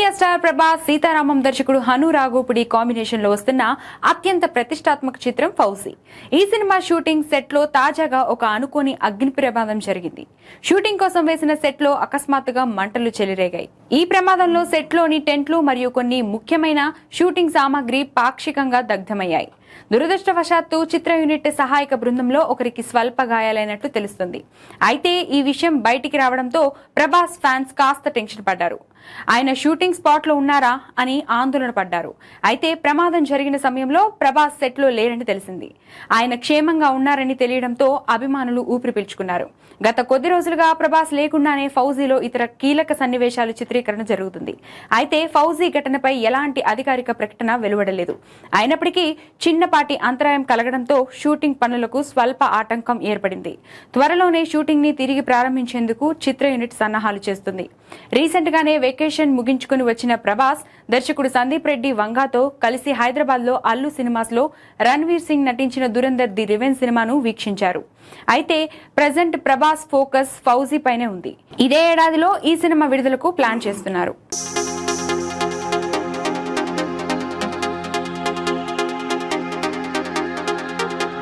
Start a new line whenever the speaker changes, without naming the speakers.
India star Prabhas Sitaramam దర్శకుడు Hanu రాఘోపుడి combination లో వస్తున్న అత్యంత ప్రతిష్టాత్మక చిత్రం ఫౌజీ. ఈ సినిమా షూటింగ్ సెట్ లో తాజాగా ఒక అనుకోని అగ్ని ప్రమాదం జరిగింది. షూటింగ్ కోసం వేసిన సెట్ లో అకస్మాత్తుగా మంటలు చెలరేగాయి. ఈ ప్రమాదంలో సెట్ లోని టెంట్లు మరియు కొన్ని ముఖ్యమైన షూటింగ్ సామాగ్రి పాక్షికంగా దగ్ధమయ్యాయి. దురదృష్టవశాత్తు చిత్ర యూనిట్ సహాయక బృందంలో ఒకరికి స్వల్ప గాయాలైనట్లు తెలుస్తుంది. అయితే ఈ విషయం బయటికి రావడంతో ప్రభాస్ ఫ్యాన్స్ కాస్త టెన్షన్ పడ్డారు. ఆయన షూటింగ్ స్పాట్ లో ఉన్నారా అని ఆందోళన పడ్డారు. అయితే ప్రమాదం జరిగిన సమయంలో ప్రభాస్ సెట్ లో లేరని తెలిసింది. ఆయన క్షేమంగా ఉన్నారని తెలియడంతో అభిమానులు ఊపిరి పీల్చుకున్నారు. గత కొద్ది రోజులుగా ప్రభాస్ లేకుండానే ఫౌజీలో ఇతర కీలక సన్నివేశాలు చిత్రీకరణ జరుగుతుంది. అయితే ఫౌజీ ఘటనపై ఎలాంటి అధికారిక ప్రకటన వెలువడలేదు. అయినప్పటికీ చిన్నపాటి అంతరాయం కలగడంతో షూటింగ్ పనులకు స్వల్ప ఆటంకం ఏర్పడింది. త్వరలోనే షూటింగ్ ని తిరిగి ప్రారంభించేందుకు చిత్ర యూనిట్ సన్నాహాలు చేస్తుంది. రీసెంట్ గానే వెకేషన్ ముగించుకుని వచ్చిన ప్రభాస్ దర్శకుడు సందీప్ రెడ్డి వంగాతో కలిసి హైదరాబాద్ లో అల్లు సినిమాస్ లో రణ్వీర్ సింగ్ నటించిన దురంధర్ ది రివెంజ్ సినిమాను వీక్షించారు. అయితే ప్రెజెంట్ ప్రభాస్ ఫోకస్ ఫౌజీ పైనే ఉంది. ఇదే ఏడాదిలో ఈ సినిమా విడుదలకు ప్లాన్ చేస్తున్నారు.